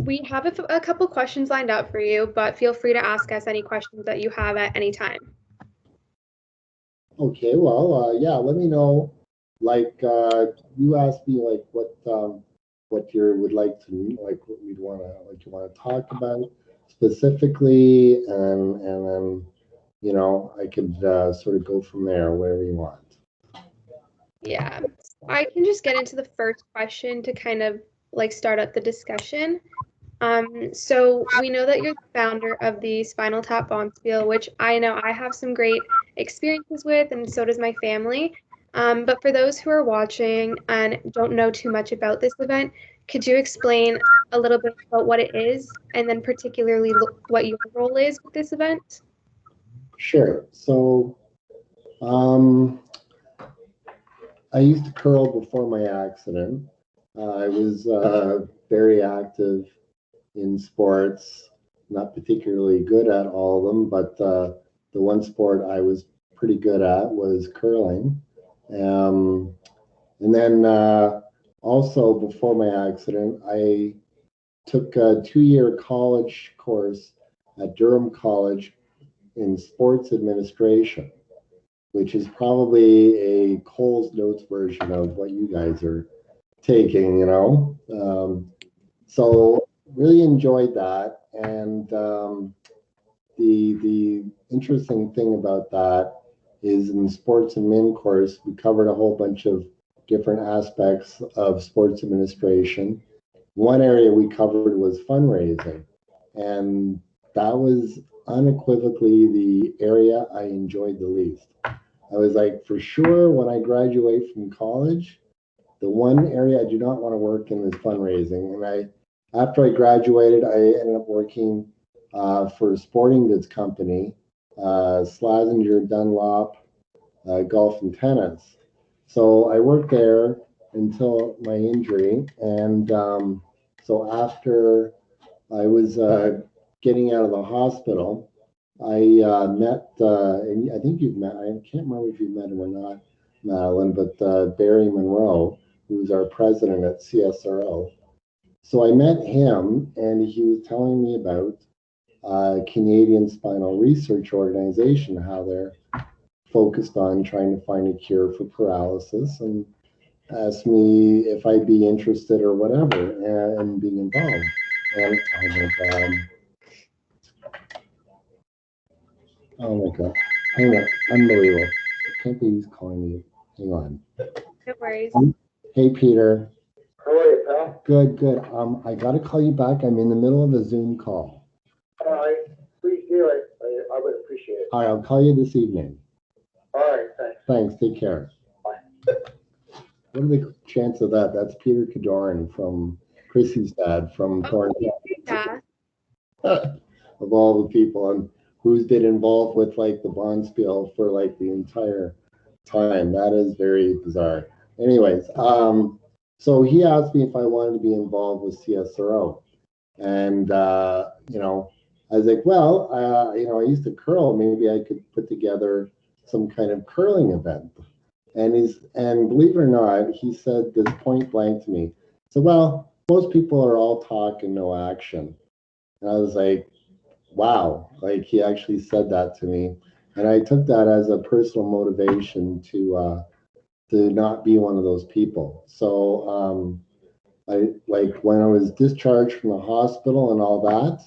We have a couple questions lined up for you, but feel free to ask us any questions that you have at any time. Okay, well, yeah, let me know. Like, you asked me like what you would like to like what we'd want to what you want to talk about specifically, and then I could sort of go from there wherever you want. Yeah, I can just get into the first question to kind of like start up the discussion. So we know that you're the founder of the Spinal Tap Bonspiel, which I know I have some great experiences with, and so does my family. But for those who are watching and don't know too much about this event, could you explain a little bit about what it is, and then particularly what your role is with this event? Sure. So, I used to curl before my accident. I was very active in sports, not particularly good at all of them, but the one sport I was pretty good at was curling. Um, and then also before my accident, I took a 2-year college course at Durham College in sports administration, which is probably a Coles Notes version of what you guys are taking. So really enjoyed that, and the interesting thing about that is in the sports admin course, we covered a whole bunch of different aspects of sports administration. One area we covered was fundraising, and that was unequivocally the area I enjoyed the least. I was like, for sure, when I graduate from college, the one area I do not want to work in is fundraising. And after I graduated, I ended up working for a sporting goods company, Slazenger Dunlop Golf and Tennis. So I worked there until my injury, and so after I was getting out of the hospital, I met, and I think you've met, I can't remember if you've met him or not, Madeline, but Barry Monroe, who's our president at CSRO. So I met him, and he was telling me about Canadian Spinal Research Organization, how they're focused on trying to find a cure for paralysis, and asked me if I'd be interested or whatever, and being involved. And oh my God. Oh my God. Hang on. Unbelievable. I can't believe he's calling me. Hang on. No worries. Hey, Peter. How are you, pal? Good, good. I got to call you back. I'm in the middle of a Zoom call. All right. Please do. I would appreciate it. All right, I'll call you this evening. All right. Thanks. Thanks. Take care. Bye. What are the chances of that? That's Peter Kadoran from Chrissy's dad from Thornhill. Yeah. Of all the people, and who's been involved with like the Bonspiel for like the entire time. That is very bizarre. Anyways, so he asked me if I wanted to be involved with CSRO, and I was like, well, I used to curl. Maybe I could put together some kind of curling event. And believe it or not, he said this point blank to me. So, well, most people are all talk and no action. And I was like, wow, like he actually said that to me. And I took that as a personal motivation to not be one of those people. So I like when I was discharged from the hospital and all that,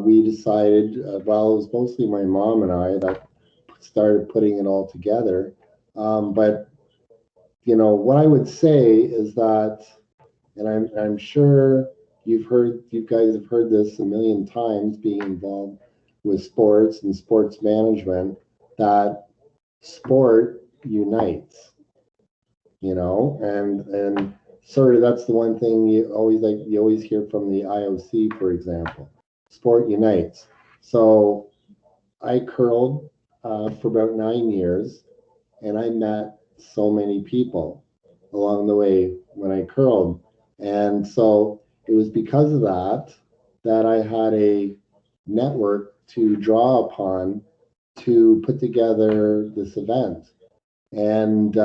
we decided, well, it was mostly my mom and I that started putting it all together. But what I would say is that, and I'm sure you guys have heard this a million times, being involved with sports and sports management, that sport unites, and sort of that's the one thing you always hear from the IOC, for example, sport unites. So I curled for about 9 years, and I met so many people along the way when I curled. And so it was because of that I had a network to draw upon to put together this event. And,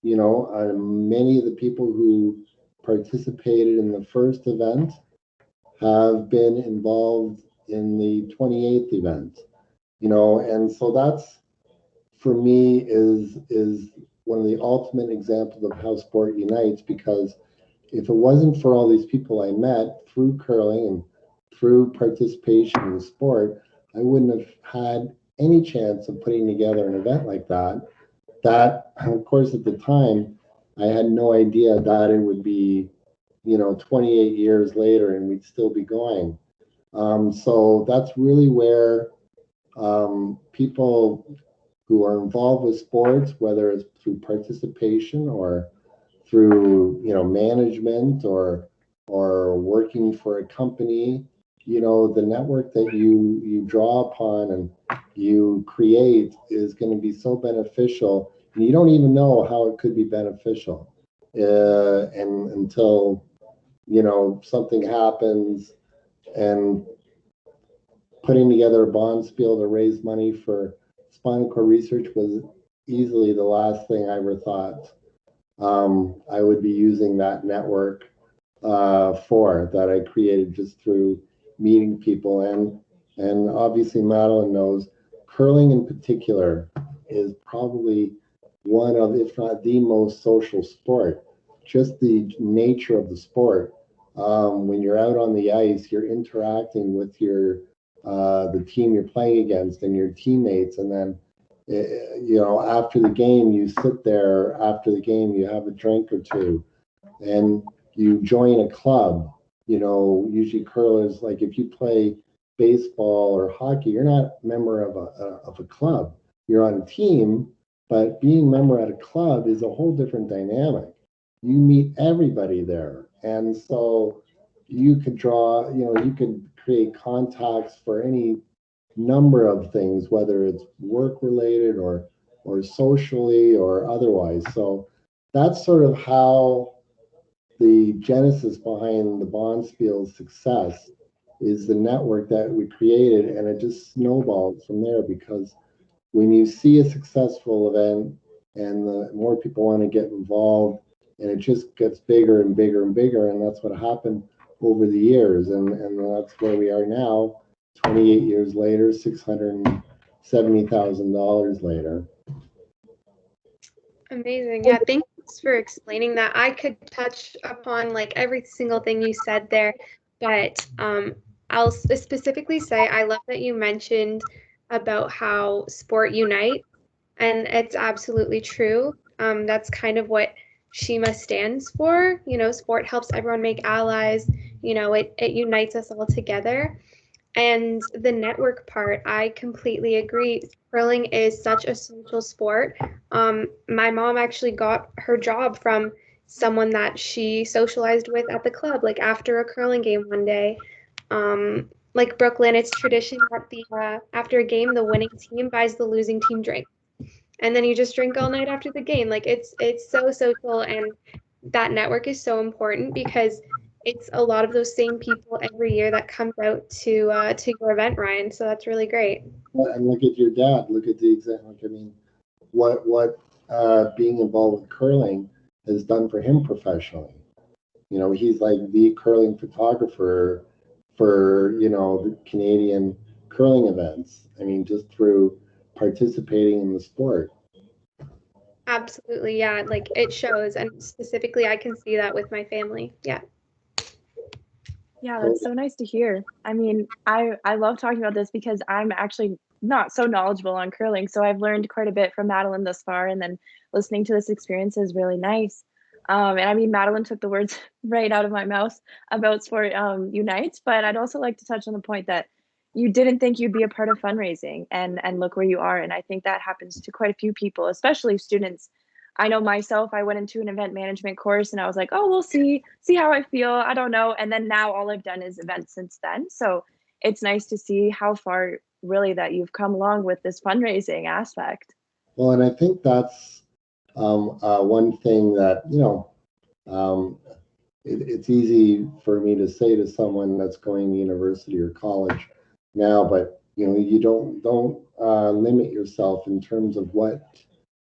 many of the people who participated in the first event have been involved in the 28th event, and so that's, for me, is one of the ultimate examples of how sport unites, because if it wasn't for all these people I met through curling and through participation in sport, I wouldn't have had any chance of putting together an event like that. That, of course, at the time, I had no idea that it would be, 28 years later and we'd still be going. So that's really where people who are involved with sports, whether it's through participation or through management or working for a company, the network that you draw upon and you create is going to be so beneficial, and you don't even know how it could be beneficial, and until something happens. And putting together a Bonspiel to raise money for spinal cord research was easily the last thing I ever thought I would be using that network for, that I created just through meeting people. And obviously Madeline knows curling in particular is probably one of, if not the most social sport. Just the nature of the sport. When you're out on the ice, you're interacting with the team you're playing against and your teammates, and then after the game, you sit there. After the game, you have a drink or two, and you join a club. Usually curlers, like if you play baseball or hockey, you're not a member of a club. You're on a team, but being a member at a club is a whole different dynamic. You meet everybody there, and so you could draw. You could create contacts for any number of things, whether it's work related or socially or otherwise. So that's sort of how the genesis behind the Bonspiel's success is, the network that we created, and it just snowballed from there, because when you see a successful event and the more people want to get involved, and it just gets bigger and bigger and bigger, and that's what happened over the years, and that's where we are now, 28 years later, $670,000 later. Amazing. Yeah, thanks for explaining that. I could touch upon like every single thing you said there, but I'll specifically say I love that you mentioned about how sport unites, and it's absolutely true. That's kind of what SHEMA stands for. Sport helps everyone make allies. It unites us all together. And the network part, I completely agree. Curling is such a social sport. My mom actually got her job from someone that she socialized with at the club, like after a curling game one day. Like Brooklyn, it's tradition that the after a game, the winning team buys the losing team drink, and then you just drink all night after the game. Like it's so social, and that network is so important because it's a lot of those same people every year that comes out to your event, Ryan. So that's really great. And look at your dad. Look at the example. I mean, what being involved with curling has done for him professionally. He's like the curling photographer for the Canadian curling events. I mean, just through participating in the sport. Absolutely, yeah. Like it shows, and specifically, I can see that with my family. Yeah. Yeah, that's so nice to hear. I mean, I love talking about this because I'm actually not so knowledgeable on curling, so I've learned quite a bit from Madeline thus far, and then listening to this experience is really nice. And I mean, Madeline took the words right out of my mouth about sport unites, but I'd also like to touch on the point that you didn't think you'd be a part of fundraising, and look where you are. And I think that happens to quite a few people, especially students. I know myself, I went into an event management course and I was like, oh, we'll see how I feel. I don't know. And then now all I've done is events since then. So it's nice to see how far really that you've come along with this fundraising aspect. Well, and I think that's one thing that, it's easy for me to say to someone that's going to university or college now, but, you don't limit yourself in terms of what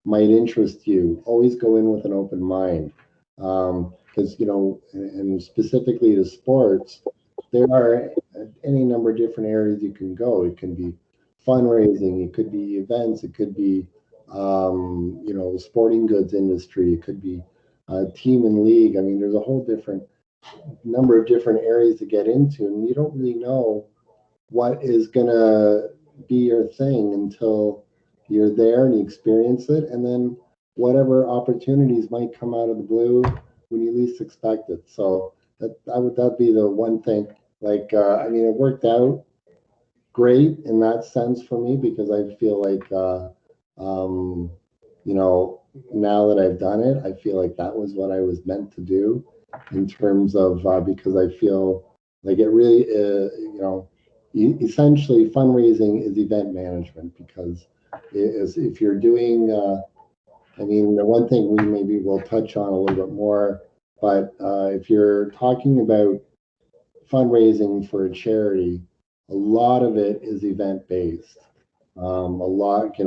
might interest you. Always go in with an open mind, because and specifically to sports, there are any number of different areas you can go. It can be fundraising, it could be events, it could be sporting goods industry, it could be team and league. I mean, there's a whole different number of different areas to get into, and you don't really know what is gonna be your thing until you're there and you experience it, and then whatever opportunities might come out of the blue when you least expect it. So that'd be the one thing. Like I mean, it worked out great in that sense for me because I feel like now that I've done it, I feel like that was what I was meant to do in terms of because I feel like it really essentially fundraising is event management because if you're doing I mean, the one thing we maybe will touch on a little bit more, but if you're talking about fundraising for a charity, a lot of it is event based. A lot,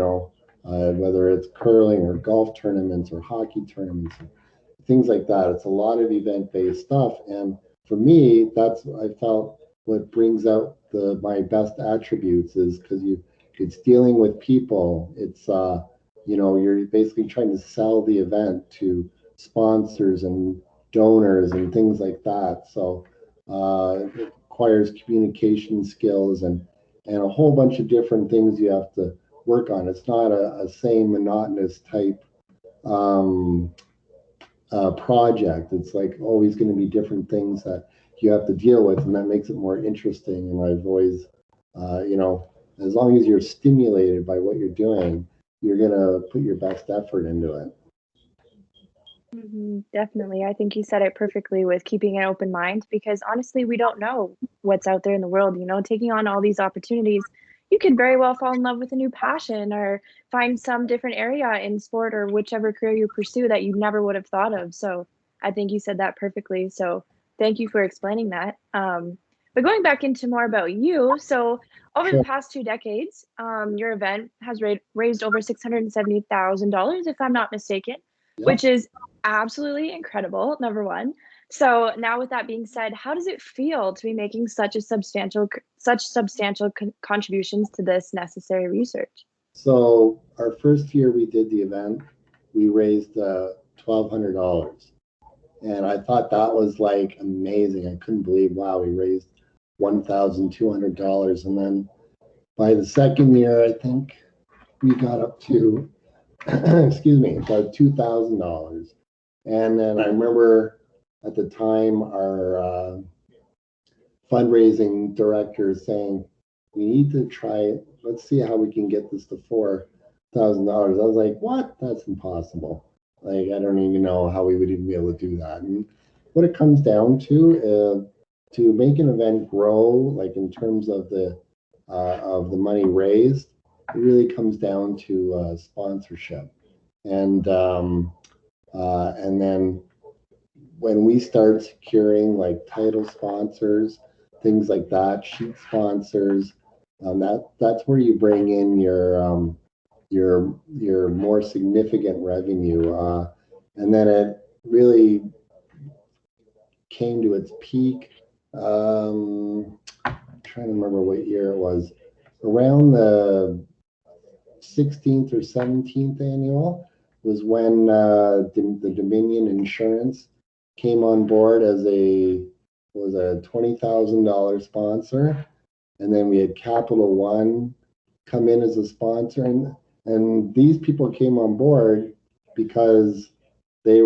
whether it's curling or golf tournaments or hockey tournaments, things like that. It's a lot of event based stuff. And for me, that's I felt what brings out my best attributes is because it's dealing with people. It's you're basically trying to sell the event to sponsors and donors and things like that. So it requires communication skills and a whole bunch of different things you have to work on. It's not a same monotonous type project. It's like always going to be different things that you have to deal with, and that makes it more interesting. And I've always, as long as you're stimulated by what you're doing, you're going to put your best effort into it. Definitely. I think you said it perfectly with keeping an open mind because honestly, we don't know what's out there in the world. Taking on all these opportunities, you could very well fall in love with a new passion or find some different area in sport or whichever career you pursue that you never would have thought of. So I think you said that perfectly. So thank you for explaining that. But going back into more about you, so over the past 2 decades, your event has raised over $670,000, if I'm not mistaken, which is absolutely incredible, number one. So now with that being said, how does it feel to be making such substantial contributions to this necessary research? So our first year we did the event, we raised $1,200. And I thought that was like amazing. I couldn't believe, wow, we raised $1,200. And then by the second year, I think we got up to, excuse me, about $2,000. And then I remember at the time our fundraising director saying, we need to try, let's see how we can get this to $4,000. I was like, what? That's impossible. Like, I don't even know how we would even be able to do that. And what it comes down to make an event grow, like in terms of the money raised, it really comes down to sponsorship. And then when we start securing like title sponsors, things like that, sheet sponsors, that's where you bring in your more significant revenue. And then it really came to its peak. I'm trying to remember what year it was. Around the 16th or 17th annual was when the Dominion Insurance came on board as a $20,000 sponsor, and then we had Capital One come in as a sponsor, and these people came on board because I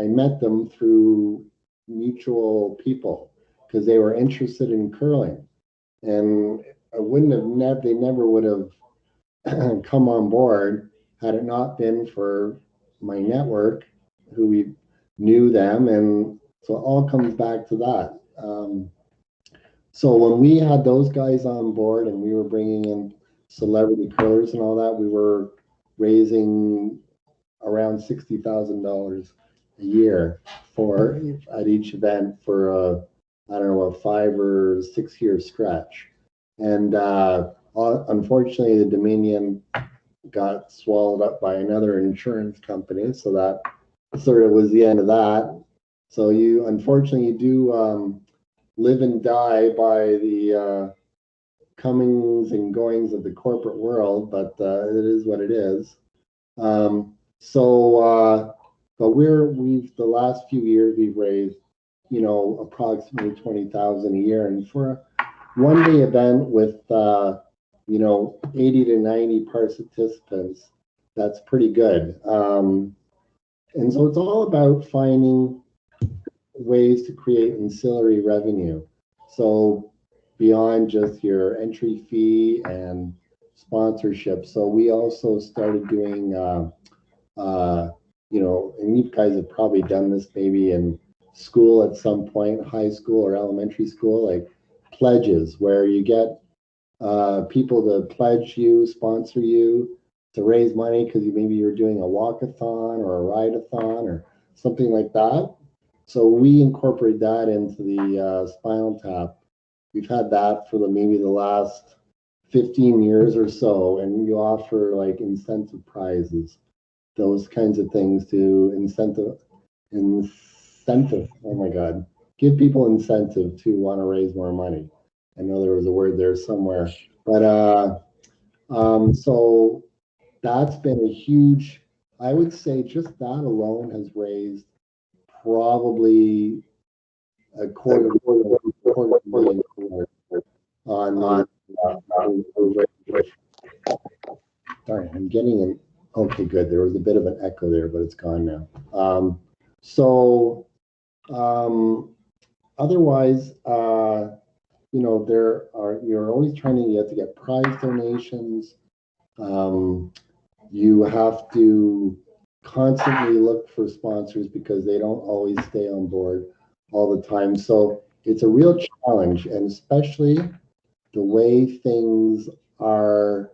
met them through mutual people because they were interested in curling, and they never would have come on board had it not been for my network, who we knew them, and so it all comes back to that. So when we had those guys on board and we were bringing in celebrity curlers and all that, we were raising around $60,000 a year at each event for I don't know, a 5 or 6 year stretch. And unfortunately, the Dominion got swallowed up by another insurance company, so that sort of was the end of that. So unfortunately you do live and die by the comings and goings of the corporate world, but it is what it is. But we've the last few years we've raised, you know, approximately 20,000 a year, and for a one-day event with you know, 80 to 90 participants, that's pretty good. And so it's all about finding ways to create ancillary revenue. So beyond just your entry fee and sponsorship. So we also started doing, you know, and you guys have probably done this maybe in school at some point, high school or elementary school, like pledges where you get people to pledge you, sponsor you to raise money because maybe you're doing a walkathon or a ride-a-thon or something like that. So we incorporate that into the Spinal Tap. We've had that for maybe the last 15 years or so, and you offer like incentive prizes, those kinds of things to incentive. Oh my God, give people incentive to want to raise more money. I know there was a word there somewhere, but so that's been a huge. I would say just that alone has raised probably a quarter million on sorry, I'm getting an okay, good. There was a bit of an echo there, but it's gone now. Otherwise, you know, you're always you have to get prize donations. You have to constantly look for sponsors because they don't always stay on board all the time. So it's a real challenge, and especially the way things are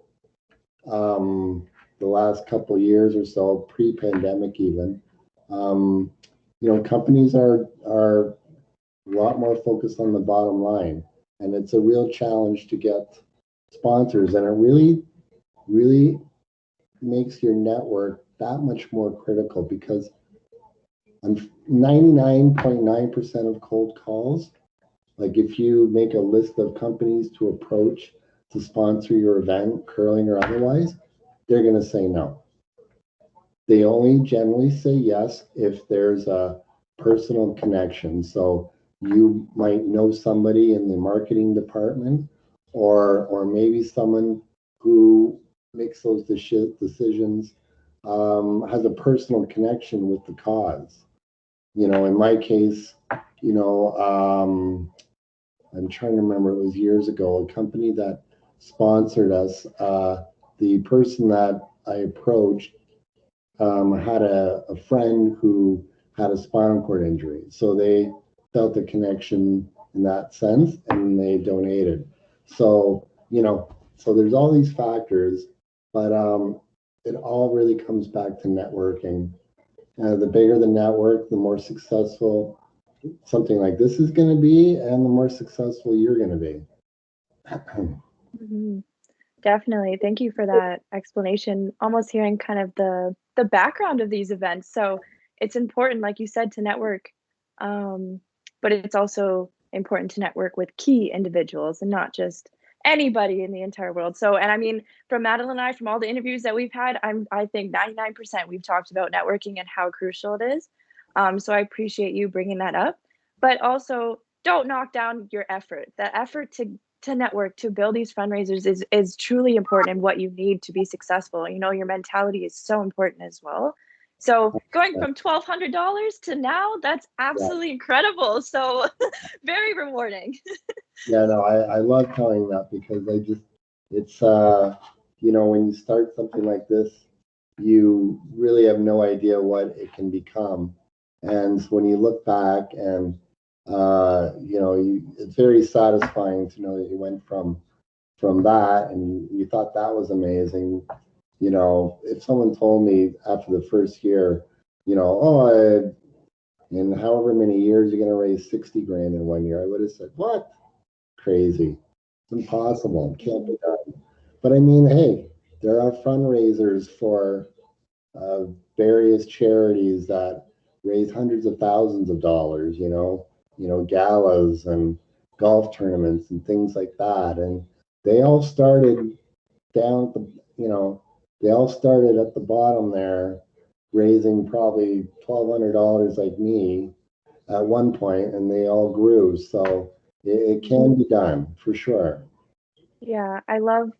the last couple of years or so, pre-pandemic even. You know, companies are a lot more focused on the bottom line, and it's a real challenge to get sponsors, and it really makes your network that much more critical because 99.9% of cold calls, like if you make a list of companies to approach to sponsor your event, curling or otherwise, they're going to say no. They only generally say yes if there's a personal connection. So you might know somebody in the marketing department, or maybe someone who makes those decisions has a personal connection with the cause. You know, in my case, you know, I'm trying to remember, it was years ago, a company that sponsored us. The person that I approached had a friend who had a spinal cord injury. So they felt a connection in that sense and they donated. So, you know, so there's all these factors, but it all really comes back to networking. The bigger the network, the more successful something like this is going to be, and the more successful you're going to be. Mm-hmm. Definitely. Thank you for that explanation. Almost hearing kind of the background of these events. So it's important, like you said, to network, but it's also important to network with key individuals and not just anybody in the entire world. So, and I mean, from Madeline and I, from all the interviews that we've had, I think 99% we've talked about networking and how crucial it is. So I appreciate you bringing that up, but also don't knock down your effort. The effort to network, to build these fundraisers is truly important and what you need to be successful. You know, your mentality is so important as well. So going from $1,200 to now, that's absolutely incredible. So very rewarding. Yeah, no, I love telling that because it's, you know, when you start something like this, you really have no idea what it can become. And when you look back and, you know, it's very satisfying to know that you went from that and you thought that was amazing. You know, if someone told me after the first year, you know, oh, in however many years you're going to raise 60 grand in 1 year, I would have said, what? Crazy. It's impossible. It can't be done. But I mean, hey, there are fundraisers for various charities that raise hundreds of thousands of dollars, you know, galas and golf tournaments and things like that. And they all started down at the, they all started at the bottom there, raising probably $1,200 like me at one point, and they all grew. So it can be done for sure. Yeah, I love,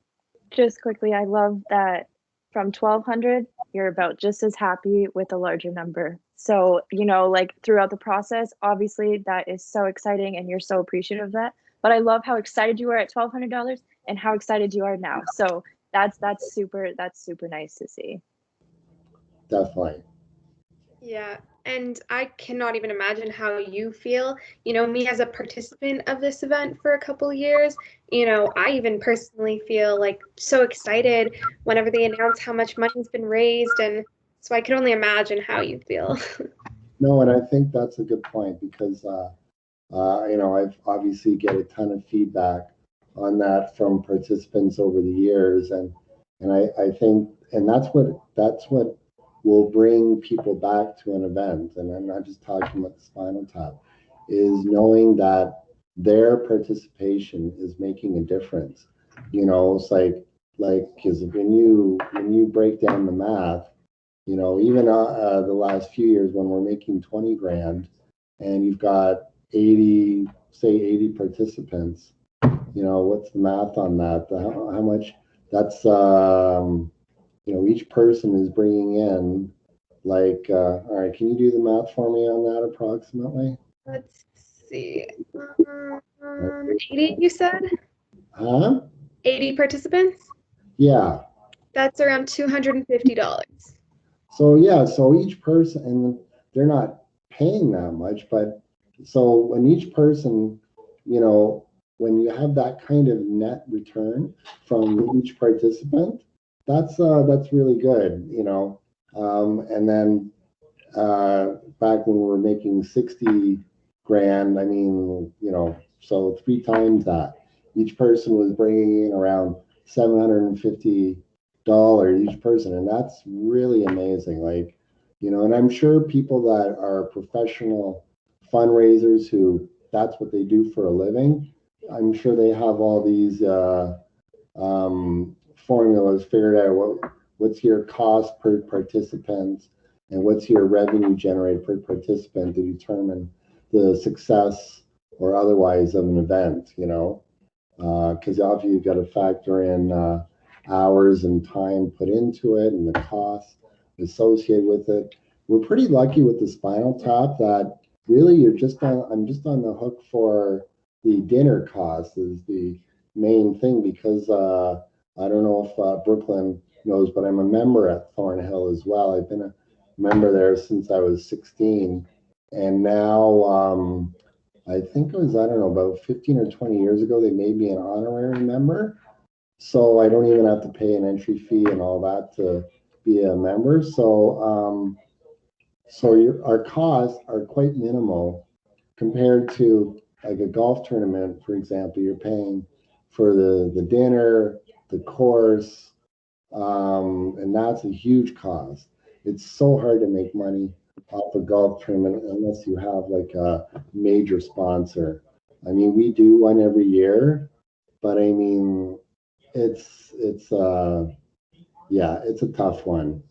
just quickly, I love that from 1,200, you're about just as happy with a larger number. So, like throughout the process, obviously that is so exciting and you're so appreciative of that. But I love how excited you were at $1,200 and how excited you are now. So that's super nice to see. Definitely. Yeah, and I cannot even imagine how you feel. Me as a participant of this event for a couple years, I even personally feel like so excited whenever they announce how much money's been raised, and so I can only imagine how you feel. No, and I think that's a good point because I've obviously get a ton of feedback on that from participants over the years, and I think, and that's what will bring people back to an event. And I'm not just talking about the Spinal Tap, is knowing that their participation is making a difference. It's like because when you break down the math, even the last few years when we're making 20 grand, and you've got 80 participants, what's the math on that? How much that's, each person is bringing in like, all right, can you do the math for me on that approximately? Let's see. 80, you said? Huh? 80 participants? Yeah. That's around $250. So yeah, so each person, and they're not paying that much, but so when each person, when you have that kind of net return from each participant, that's really good, and then back when we were making 60 grand, I mean, so 3 times that. Each person was bringing in around $750 each person, and that's really amazing. Like, and I'm sure people that are professional fundraisers who that's what they do for a living, I'm sure they have all these formulas figured out. What's your cost per participant and what's your revenue generated per participant to determine the success or otherwise of an event, because obviously you've got to factor in hours and time put into it and the cost associated with it. We're pretty lucky with the Spinal Tap that really I'm just on the hook for the dinner cost is the main thing, because I don't know if Brooklyn knows, but I'm a member at Thornhill as well. I've been a member there since I was 16, and now I think it was, I don't know, about 15 or 20 years ago, they made me an honorary member. So I don't even have to pay an entry fee and all that to be a member. So our costs are quite minimal compared to like a golf tournament, for example. You're paying for the dinner, the course, and that's a huge cost. It's so hard to make money off a golf tournament unless you have like a major sponsor. I mean, we do one every year, but I mean, it's yeah, it's a tough one,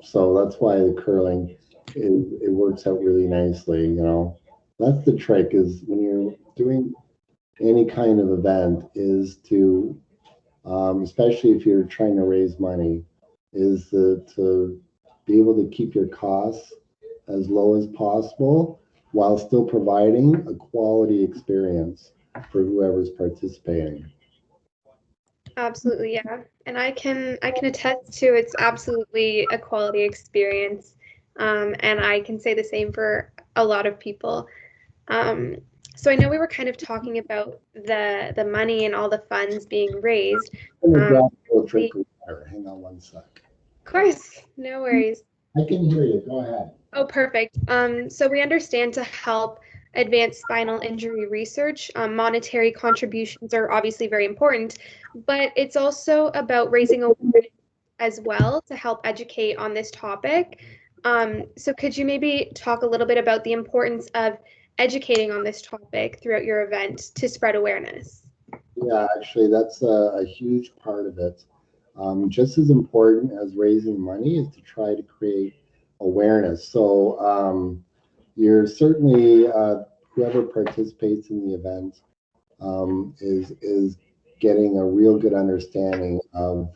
So that's why the curling it works out really nicely. That's the trick, is when you're doing any kind of event, is to especially if you're trying to raise money, is to be able to keep your costs as low as possible while still providing a quality experience for whoever's participating. Absolutely, yeah. And I can attest to it's absolutely a quality experience. And I can say the same for a lot of people. So I know we were kind of talking about the money and all the funds being raised. I'm gonna grab a little The- drink of water. Hang on one sec. Of course, no worries. I can hear you. Go ahead. Oh, perfect. So we understand to help advance spinal injury research, monetary contributions are obviously very important, but it's also about raising awareness as well to help educate on this topic. So could you maybe talk a little bit about the importance of educating on this topic throughout your event to spread awareness? Yeah, actually, that's a huge part of it. Just as important as raising money is to try to create awareness. So you're certainly, whoever participates in the event is getting a real good understanding of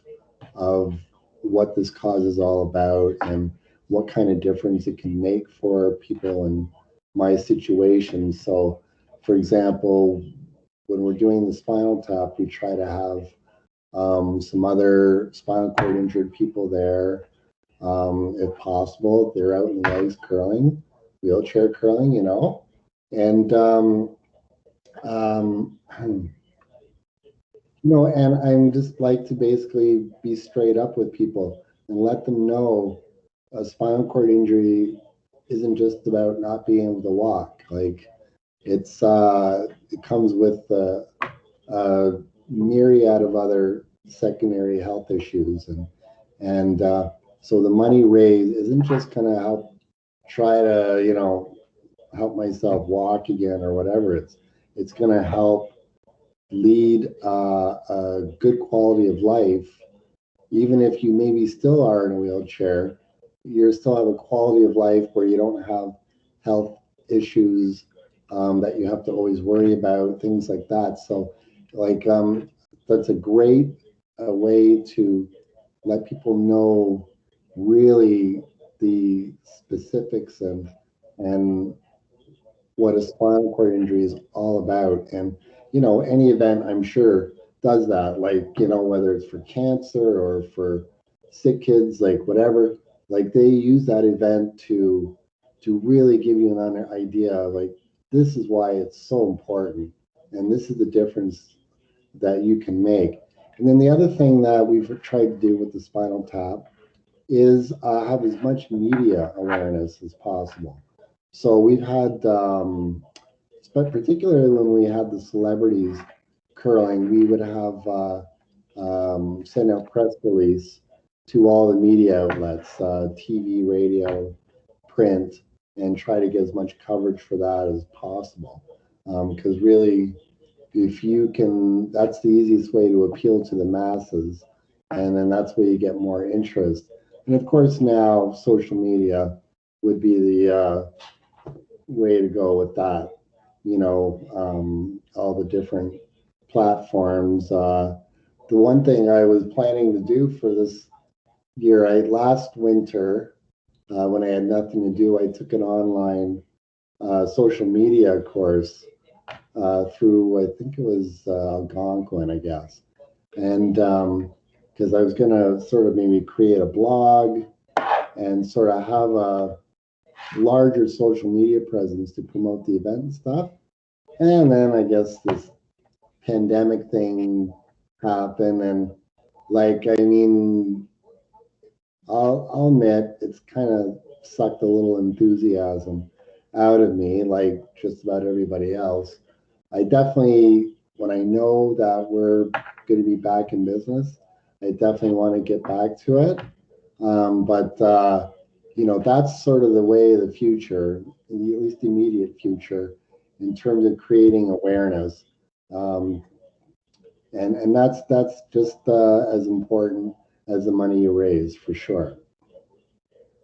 what this cause is all about and what kind of difference it can make for people in my situation. So, for example, when we're doing the spinal tap, we try to have some other spinal cord injured people there, if possible. They're out in the legs curling, wheelchair curling, and um, and I'm just like to basically be straight up with people and let them know a spinal cord injury isn't just about not being able to walk. Like it comes with a myriad of other secondary health issues, and so the money raised isn't just going to help try to help myself walk again or whatever. It's going to help lead a good quality of life, even if you maybe still are in a wheelchair. You still have a quality of life where you don't have health issues that you have to always worry about, things like that. So, like, that's a great way to let people know really the specifics and what a spinal cord injury is all about. And, any event I'm sure does that, like, whether it's for cancer or for sick kids, like whatever, like they use that event to really give you an idea, like, this is why it's so important. And this is the difference that you can make. And then the other thing that we've tried to do with the spinal tap is have as much media awareness as possible. So we've had, but particularly when we had the celebrities curling, we would have send out press release to all the media outlets, TV, radio, print, and try to get as much coverage for that as possible. Because really, if you can, that's the easiest way to appeal to the masses, and then that's where you get more interest. And of course, now social media would be the way to go with that. All the different platforms. The one thing I was planning to do for this year, last winter, when I had nothing to do, I took an online social media course through, I think it was Algonquin, I guess. And because I was going to sort of maybe create a blog and sort of have a larger social media presence to promote the event and stuff. And then I guess this pandemic thing happened, and like, I mean, I'll admit it's kind of sucked a little enthusiasm out of me, like just about everybody else. I definitely, when I know that we're going to be back in business, I definitely want to get back to it. But that's sort of the way of the future, in the at least immediate future, in terms of creating awareness. Um, and that's just as important as the money you raise, for sure.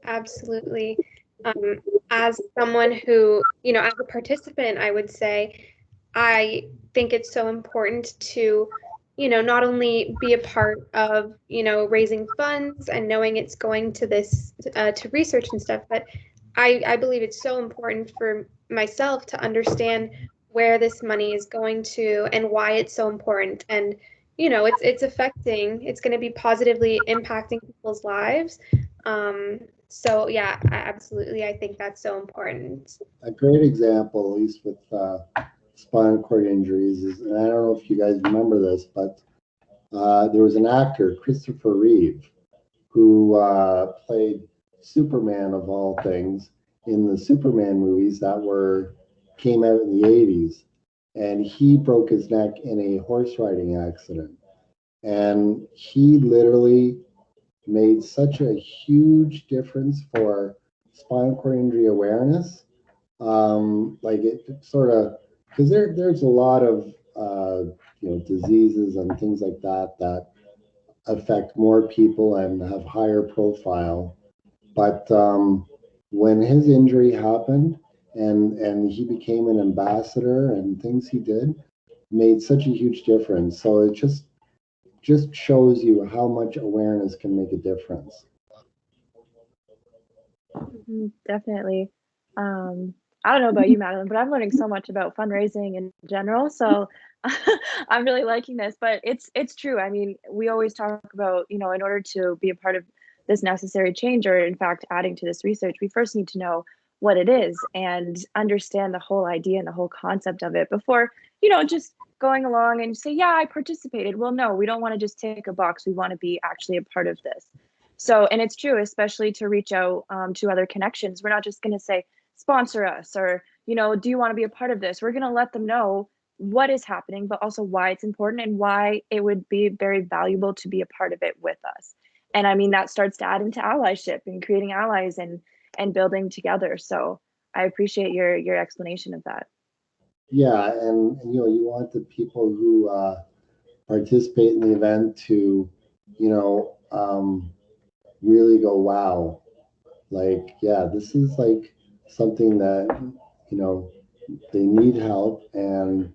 Absolutely. Um, as someone who, as a participant, I would say I think it's so important to, not only be a part of, raising funds and knowing it's going to this, to research and stuff, but I believe it's so important for myself to understand where this money is going to and why it's so important. And, it's going to be positively impacting people's lives. So yeah, absolutely. I think that's so important. A great example, at least with spinal cord injuries, is, and I don't know if you guys remember this, but there was an actor, Christopher Reeve, who played Superman of all things in the Superman movies that came out in the 80s. And he broke his neck in a horse riding accident. And he literally made such a huge difference for spinal cord injury awareness like it sort of, because there's a lot of diseases and things like that that affect more people and have higher profile. But when his injury happened and he became an ambassador and things he did made such a huge difference. So it just shows you how much awareness can make a difference. Definitely. I don't know about you, Madeline, but I'm learning so much about fundraising in general. So I'm really liking this. But it's true. I mean, we always talk about, in order to be a part of this necessary change, or in fact adding to this research, we first need to know what it is and understand the whole idea and the whole concept of it before, just going along and say, yeah, I participated. Well, no, we don't want to just tick a box. We want to be actually a part of this. So, and it's true, especially to reach out to other connections. We're not just going to say, sponsor us, or, do you want to be a part of this? We're going to let them know what is happening, but also why it's important and why it would be very valuable to be a part of it with us. And I mean, that starts to add into allyship and creating allies and building together. So I appreciate your explanation of that. Yeah, and you want the people who participate in the event to, really go, wow, like, yeah, this is like something that, they need help, and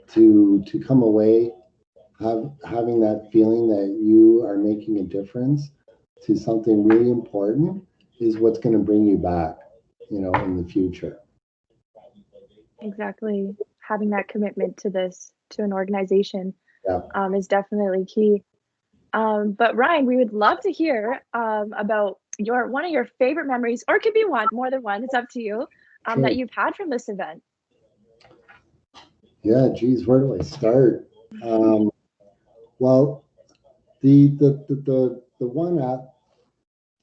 to come away having that feeling that you are making a difference to something really important is what's going to bring you back, in the future. Exactly. Having that commitment to an organization, Yeah. is definitely key. But Ryan, we would love to hear about one of your favorite memories, or it could be more than one, it's up to you, Sure. that you've had from this event. Yeah, geez, where do I start? Well, the one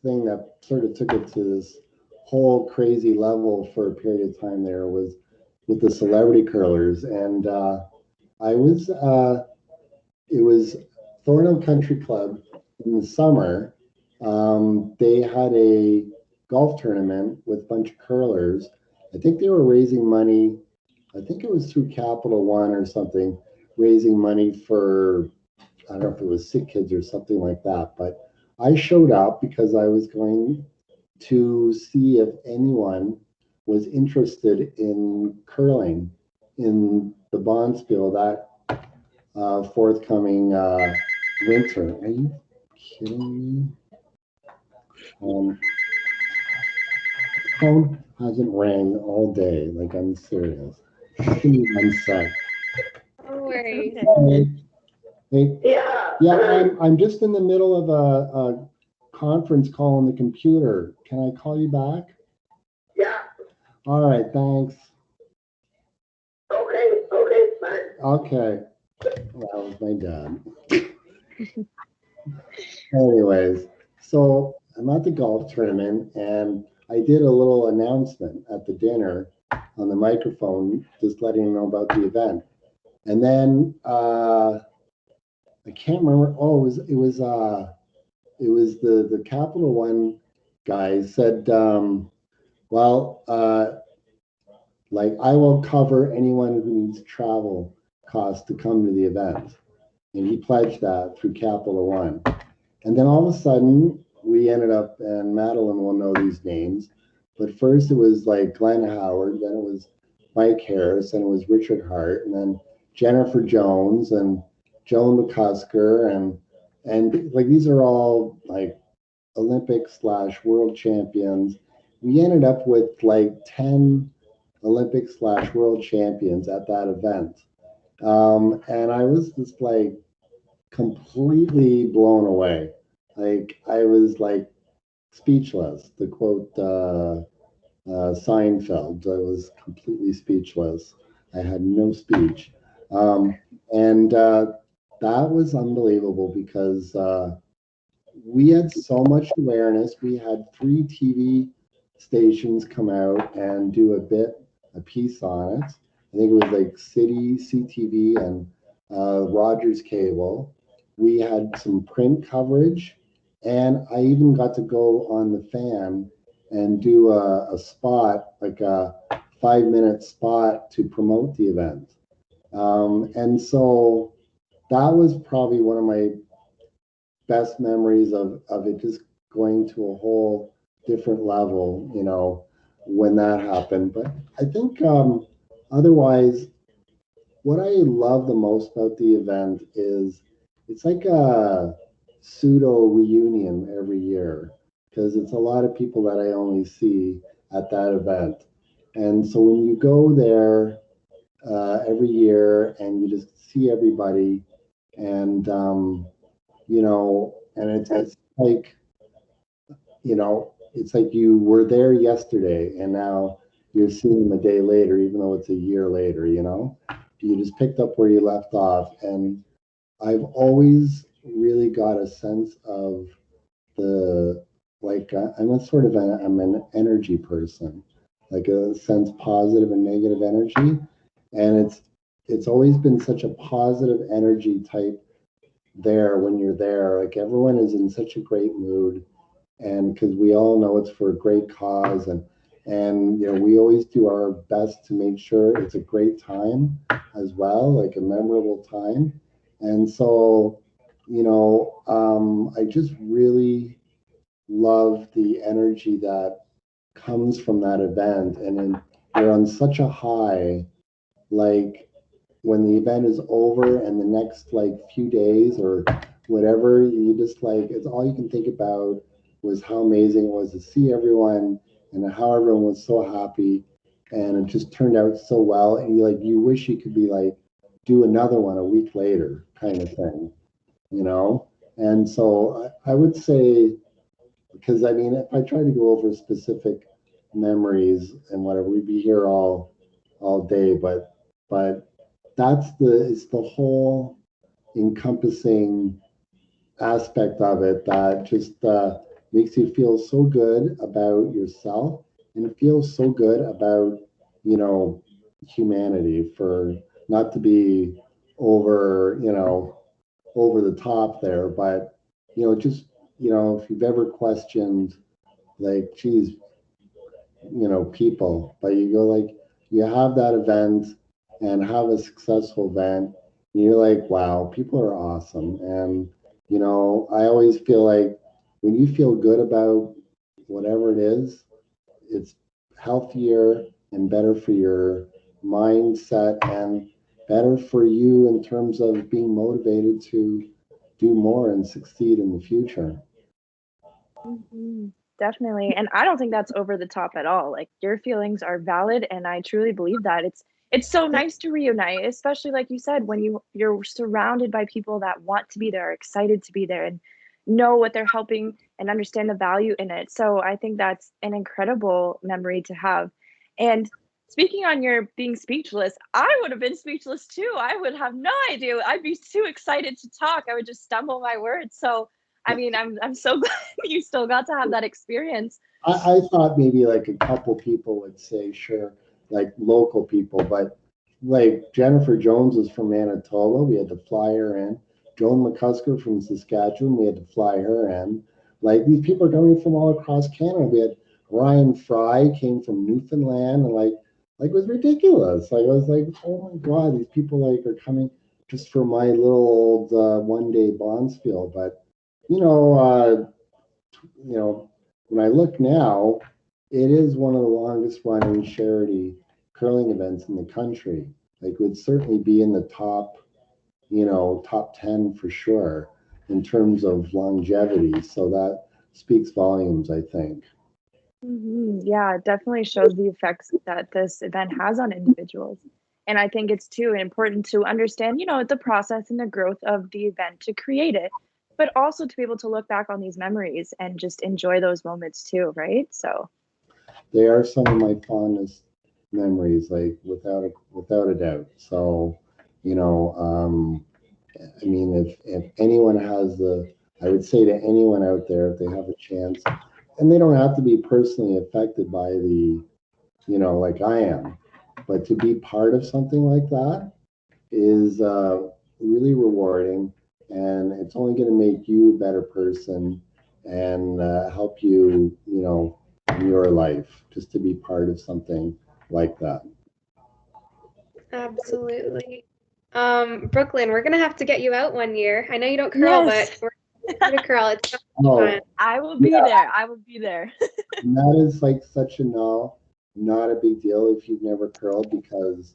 thing that sort of took it to this whole crazy level for a period of time there was with the celebrity curlers, and it was Thornhill Country Club in the summer. They had a golf tournament with a bunch of curlers. I think they were raising money. I think it was through Capital One or something, raising money for, I don't know if it was sick kids or something like that. But I showed up because I was going to see if anyone was interested in curling in the Bonspiel that forthcoming winter. Are you kidding me? The phone hasn't rang all day. Like, I'm serious. Give me 1 sec. No worries. Hey, yeah, I'm just in the middle of a conference call on the computer. Can I call you back? Yeah. All right, thanks. Okay, fine. Okay. That was my dad. Anyways, so I'm at the golf tournament and I did a little announcement at the dinner on the microphone, just letting you know about the event. And then I can't remember. Oh, it was the Capital One guy said, well, like, I will cover anyone who needs travel costs to come to the event. And he pledged that through Capital One. And then all of a sudden, we ended up, and Madeline will know these names, but first it was like Glenn Howard, then it was Mike Harris, and it was Richard Hart, and then Jennifer Jones and Joan McCusker, and like, these are all like Olympic/world champions. We ended up with like 10 Olympic/world champions at that event. And I was just like completely blown away. Like, I was like speechless, to quote Seinfeld. I was completely speechless. I had no speech. And that was unbelievable because we had so much awareness. We had 3 TV stations come out and do a piece on it. I think it was like City, CTV, and Rogers Cable. We had some print coverage, and I even got to go on the fan and do a spot, like a 5-minute spot to promote the event. And so that was probably one of my best memories of it just going to a whole different level, when that happened. But I think otherwise, what I love the most about the event is it's like a pseudo reunion every year because it's a lot of people that I only see at that event. And so when you go there every year and you just see everybody and, and it's like, it's like you were there yesterday and now you're seeing them a day later, even though it's a year later, you just picked up where you left off. And I've always really got a sense of I'm a sort of I'm an energy person, like a sense positive and negative energy. And it's always been such a positive energy type there when you're there. Like everyone is in such a great mood and because we all know it's for a great cause and we always do our best to make sure it's a great time as well, like a memorable time. And so I just really love the energy that comes from that event, and then you're on such a high, like when the event is over and the next like few days or whatever, you just like it's all you can think about was how amazing it was to see everyone and how everyone was so happy and it just turned out so well and you wish you could be like do another one a week later kind of thing, and so I would say, because I mean if I try to go over specific memories and whatever, we'd be here all day, but it's the whole encompassing aspect of it that just makes you feel so good about yourself and it feels so good about humanity, for not to be over over the top there, but just if you've ever questioned like geez, people, but you go like you have that event and have a successful event and you're like wow, people are awesome. And I always feel like when you feel good about whatever it is, it's healthier and better for your mindset and better for you in terms of being motivated to do more and succeed in the future. Definitely. And I don't think that's over the top at all. Like your feelings are valid and I truly believe that. It's so nice to reunite, especially like you said, when you're surrounded by people that want to be there, excited to be there and know what they're helping and understand the value in it. So I think that's an incredible memory to have. And speaking on your being speechless, I would have been speechless too. I would have no idea. I'd be too excited to talk. I would just stumble my words. So I mean, I'm so glad you still got to have that experience. I thought maybe like a couple people would say sure, like local people, but like Jennifer Jones was from Manitoba, we had to fly her in. Joan McCusker from Saskatchewan, we had to fly her in. Like these people are coming from all across Canada. We had Ryan Fry came from Newfoundland, and like it was ridiculous. Like I was like, oh my god, these people like are coming just for my little old 1 day Bonspiel. But you know, uh, when I look now, it is one of the longest running charity curling events in the country. Like, it would certainly be in the top 10 for sure in terms of longevity. So that speaks volumes, I think. Yeah, it definitely shows the effects that this event has on individuals. And I think it's too important to understand, the process and the growth of the event to create it, but also to be able to look back on these memories and just enjoy those moments too, right? So, They are some of my fondest memories, like without a doubt. So, you know, I mean, if anyone has I would say to anyone out there, if they have a chance, and they don't have to be personally affected by like I am, but to be part of something like that is really rewarding, and it's only going to make you a better person and help you, in your life, just to be part of something like that? Absolutely. Brooklyn, we're gonna have to get you out one year. I know you don't curl, Yes. but we're gonna curl. It's so Oh, fun. I will be there. I will be there. and that is like such a no, not a big deal if you've never curled, because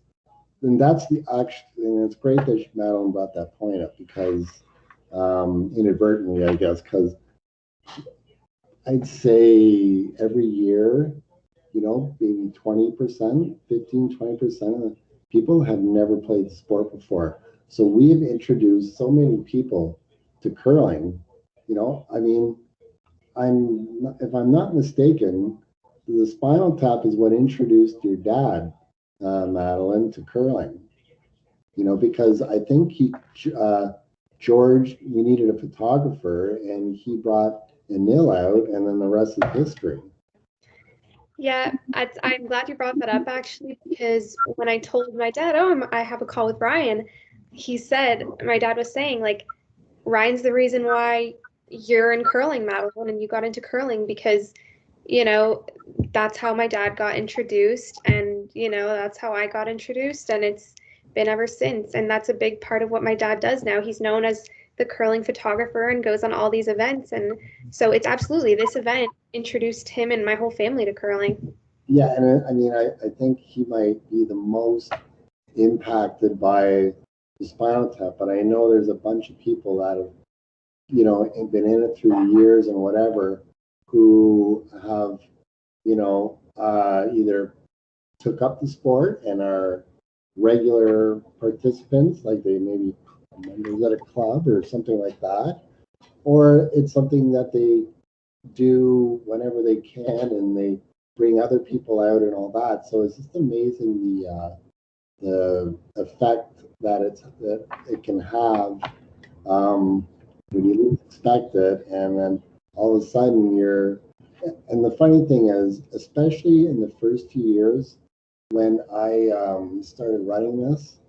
then that's the actual, and it's great that Madeline brought that point up, because inadvertently, I guess, because I'd say every year, maybe 20%, 15, 20% of the people have never played the sport before. So we have introduced so many people to curling. I mean, if I'm not mistaken, the Spinal Tap is what introduced your dad, Madeline, to curling. Because I think George, we needed a photographer, and he brought Anil out, and then the rest is history. Yeah, I'm glad you brought that up actually, because when I told my dad, I have a call with Ryan, my dad was saying, like, Ryan's the reason why you're in curling, Madeline, and you got into curling because, that's how my dad got introduced, and, that's how I got introduced, and it's been ever since. And that's a big part of what my dad does now. He's known as the curling photographer and goes on all these events. And so it's absolutely, this event introduced him and my whole family to curling. Yeah, and I mean, I think he might be the most impacted by the Spinal Tap, but I know there's a bunch of people that have, been in it through the years and whatever, who have, either took up the sport and are regular participants, like they maybe members at a club or something like that, or it's something that they do whenever they can, and they bring other people out and all that. So it's just amazing the effect that it can have when you least expect it, and then all of a sudden you're. And the funny thing is, especially in the first few years when I started running this,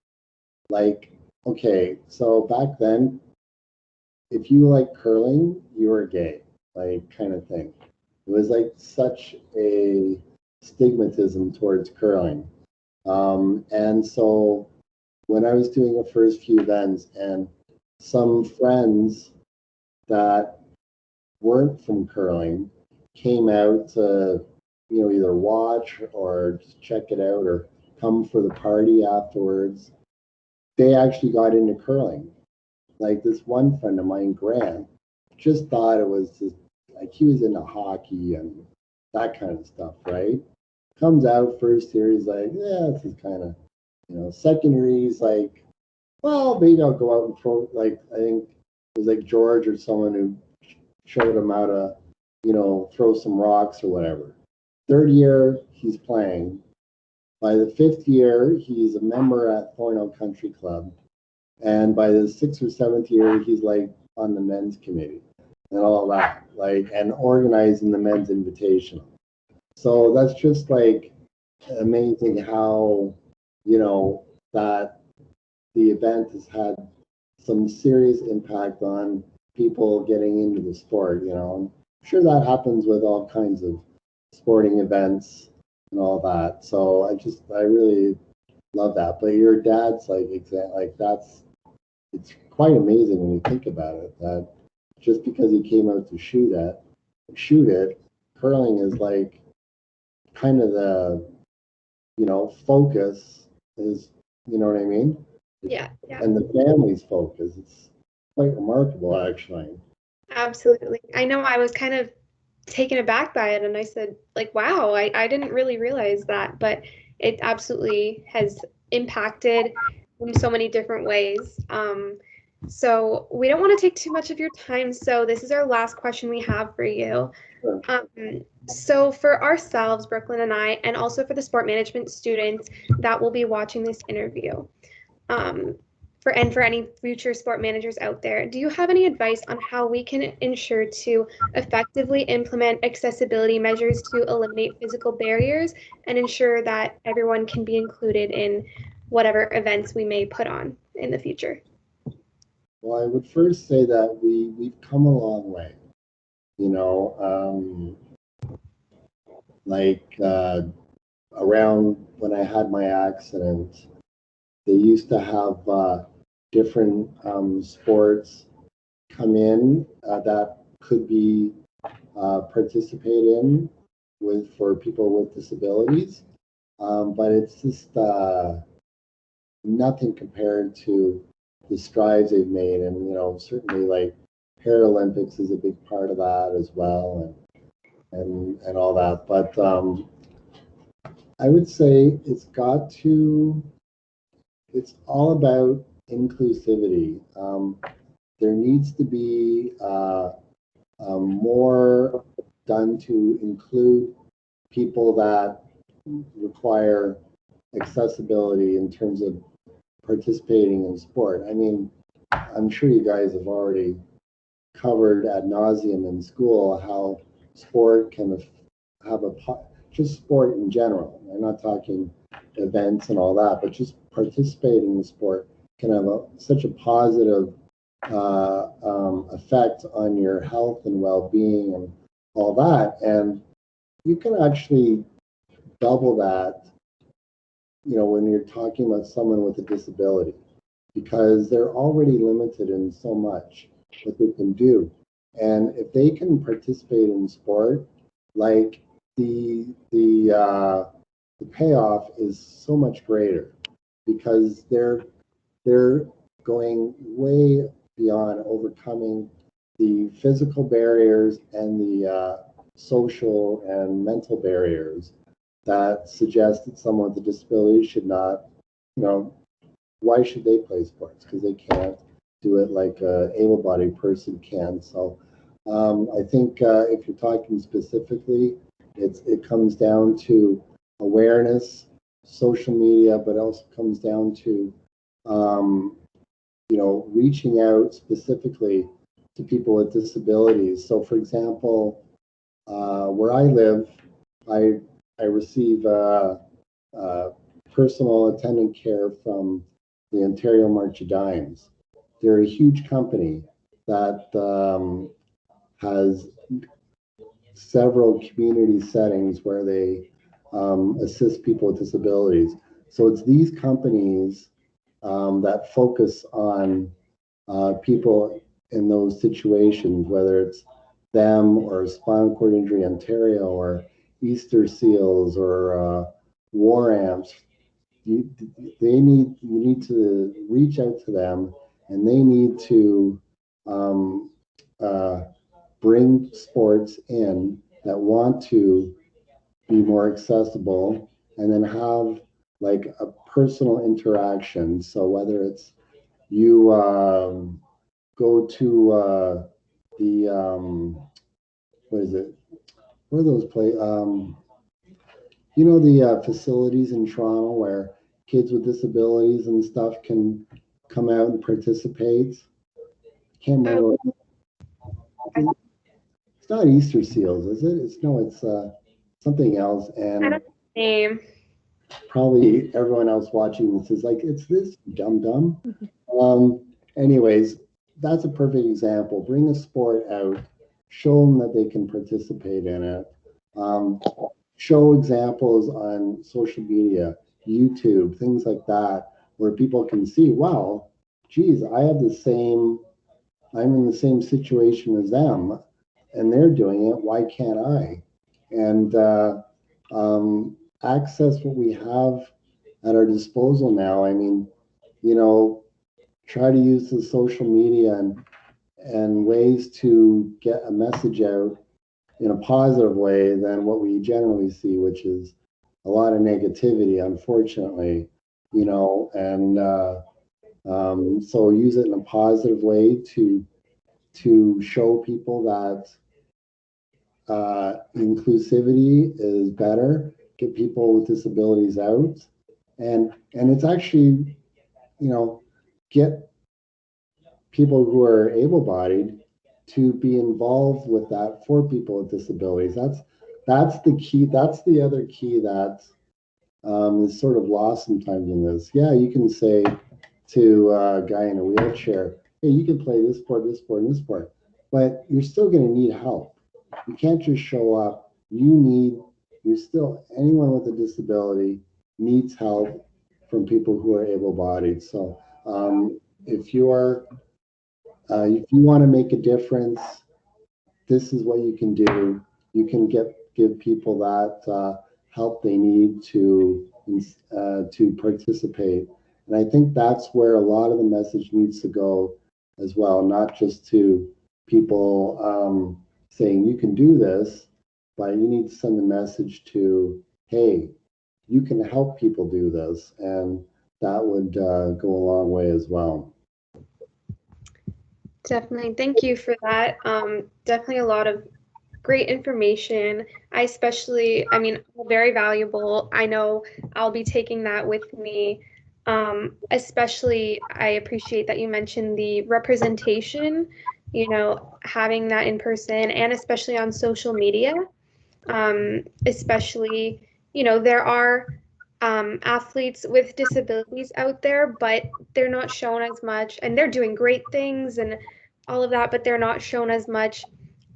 like, okay, so back then, if you like curling, you were gay, like, kind of thing. It was like such a stigmatism towards curling. And so when I was doing the first few events, and some friends that weren't from curling came out to, either watch or just check it out or come for the party afterwards, they actually got into curling. Like this one friend of mine, Grant, just thought it was just like he was into hockey and that kind of stuff, right? Comes out first year, he's like, yeah, this is kind of, second year, he's like, well, maybe I'll go out and throw, like, I think it was like George or someone who showed him how to, throw some rocks or whatever. Third year, he's playing. By the fifth year, he's a member at Thornhill Country Club. And by the sixth or seventh year, he's like on the men's committee and all that, like, and organizing the men's invitational. So that's just like amazing how, that the event has had some serious impact on people getting into the sport. I'm sure that happens with all kinds of sporting events and all that. So I really love that. But your dad's like it's quite amazing when you think about it, that just because he came out to shoot it, curling is like kind of the, focus is, you know what I mean? Yeah. And the family's focus. It's quite remarkable, actually. Absolutely. I know I was kind of taken aback by it, and I said, like, wow, I didn't really realize that, but it absolutely has impacted in so many different ways. So we don't want to take too much of your time, so this is our last question we have for you. Sure. So for ourselves, Brooklyn and I, and also for the sport management students that will be watching this interview, for any future sport managers out there, do you have any advice on how we can ensure to effectively implement accessibility measures to eliminate physical barriers and ensure that everyone can be included in whatever events we may put on in the future? Well, I would first say that we've come a long way. like around when I had my accident, they used to have different sports come in that could be participated in for people with disabilities, but it's just nothing compared to the strides they've made, and certainly like Paralympics is a big part of that as well, and all that. But I would say it's all about inclusivity. There needs to be more done to include people that require accessibility in terms of participating in sport. I mean, I'm sure you guys have already covered ad nauseum in school how sport can have just sport in general. I'm not talking events and all that, but just participating in sport can have such a positive effect on your health and well-being and all that. And you can actually double that, when you're talking about someone with a disability, because they're already limited in so much what they can do. And if they can participate in sport, like the payoff is so much greater, because they're going way beyond overcoming the physical barriers and the social and mental barriers that suggest that someone with a disability should not, why should they play sports? Because they can't do it like an able-bodied person can. So I think if you're talking specifically, it comes down to awareness, social media, but also comes down to reaching out specifically to people with disabilities. So, for example, where I live, I receive personal attendant care from the Ontario March of Dimes. They're a huge company that has several community settings where they assist people with disabilities. So it's these companies that focus on people in those situations, whether it's them or Spinal Cord Injury Ontario or Easter Seals or War Amps. You need to reach out to them, and they need to bring sports in that want to be more accessible, and then have like a personal interaction. So whether it's you go to the what is it? Where are those play? The facilities in Toronto where kids with disabilities and stuff can come out and participate. I can't remember. It's not Easter Seals, is it? It's something else. And I don't know the name. Probably everyone else watching this is like, it's this dumb. Anyways, that's a perfect example. Bring a sport out, show them that they can participate in it. Show examples on social media, YouTube, things like that, where people can see, wow, geez, I'm in the same situation as them, and they're doing it. Why can't I? And access what we have at our disposal now. I mean, try to use the social media and ways to get a message out in a positive way than what we generally see, which is a lot of negativity, unfortunately, and so use it in a positive way to show people that inclusivity is better, get people with disabilities out, and it's actually, get people who are able-bodied to be involved with that for people with disabilities. That's the key. That's the other key that is sort of lost sometimes in this. Yeah, you can say to a guy in a wheelchair, hey, you can play this sport, this sport, and this sport, but you're still going to need help. You can't just show up. You need anyone with a disability needs help from people who are able-bodied. So if you want to make a difference, this is what you can do. You can give people that help they need to participate. And I think that's where a lot of the message needs to go as well, not just to people saying you can do this, but you need to send a message to, hey, you can help people do this, and that would go a long way as well. Definitely. Thank you for that. Definitely a lot of great information. I mean, very valuable. I know I'll be taking that with me. Especially, I appreciate that you mentioned the representation, having that in person and especially on social media. Especially, there are athletes with disabilities out there, but they're not shown as much, and they're doing great things and all of that, but they're not shown as much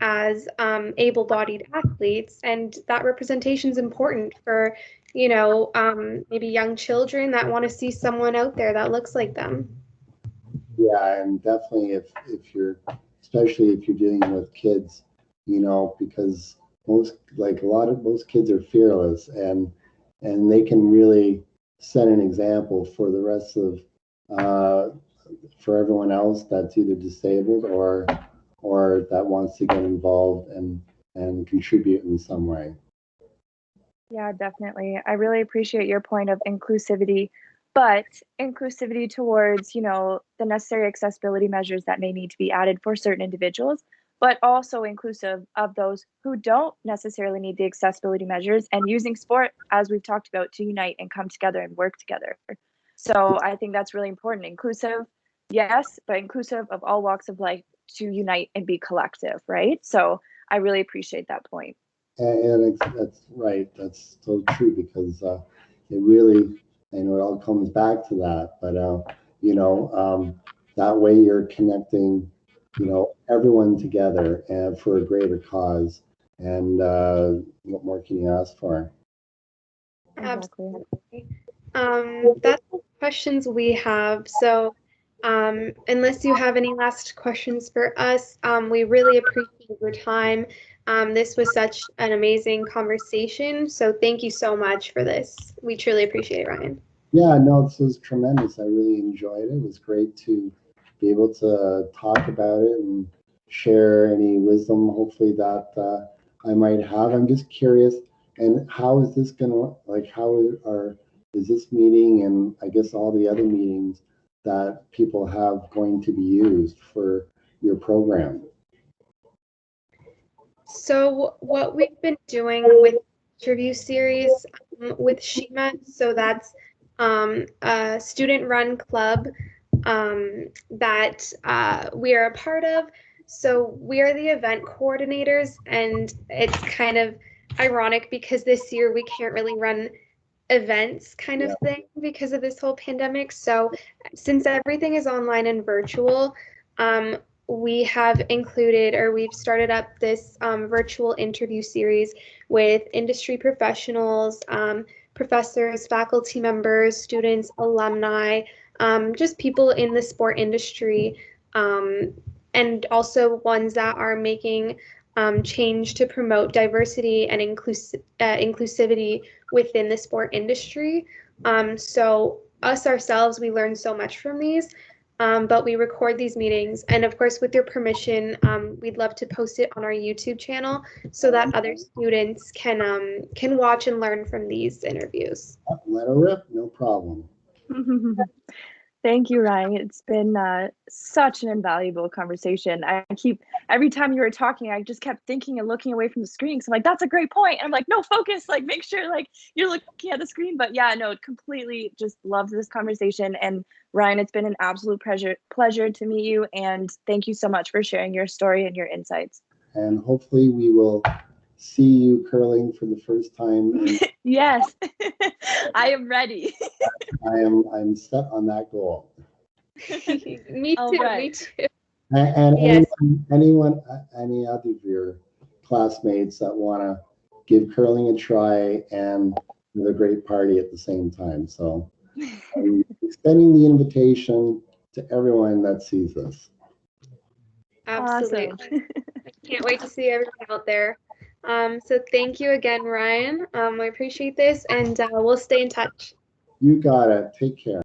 as able-bodied athletes, and that representation is important for, maybe young children that want to see someone out there that looks like them. Yeah, and definitely especially if you're dealing with kids, because most kids are fearless, and they can really set an example for the rest of for everyone else that's either disabled or that wants to get involved and contribute in some way. Yeah, definitely. I really appreciate your point of inclusivity, but inclusivity towards, the necessary accessibility measures that may need to be added for certain individuals, but also inclusive of those who don't necessarily need the accessibility measures, and using sport, as we've talked about, to unite and come together and work together. So I think that's really important. Inclusive, yes, but inclusive of all walks of life to unite and be collective, right? So I really appreciate that point. And that's right. That's so true, because it really, it all comes back to that. But that way you're connecting, everyone together and for a greater cause. And what more can you ask for? Absolutely. That's all the questions we have. So, unless you have any last questions for us, we really appreciate your time. This was such an amazing conversation. So thank you so much for this. We truly appreciate it, Ryan. Yeah, no, this was tremendous. I really enjoyed it. It was great to be able to talk about it and share any wisdom, hopefully, that I might have. I'm just curious, and how is this gonna, is this meeting and I guess all the other meetings that people have going to be used for your program? So what we've been doing with interview series with SHEMA, so that's a student-run club that we are a part of. So we are the event coordinators, and it's kind of ironic because this year we can't really run events kind of thing because of this whole pandemic. So since everything is online and virtual, we have included, or we've started up this virtual interview series with industry professionals, professors, faculty members, students, alumni, just people in the sport industry, and also ones that are making change to promote diversity and inclusivity within the sport industry. So us ourselves, we learn so much from these. But we record these meetings, and of course, with your permission, we'd love to post it on our YouTube channel so that other students can watch and learn from these interviews. Let her rip, no problem. Thank you, Ryan. It's been such an invaluable conversation. Every time you were talking, I just kept thinking and looking away from the screen. So I'm like, that's a great point. And I'm like, no, focus, make sure you're looking at the screen. But yeah, no, completely just loved this conversation. And Ryan, it's been an absolute pleasure to meet you. And thank you so much for sharing your story and your insights. And hopefully we will see you curling for the first time. Yes, I am ready. I'm set on that goal. Me too. Right. Me too. And yes. Any other of your classmates that want to give curling a try and have a great party at the same time. So I'm extending the invitation to everyone that sees this. Absolutely. Awesome. I can't wait to see everyone out there. So thank you again, Ryan. I appreciate this, and we'll stay in touch. You got it. Take care.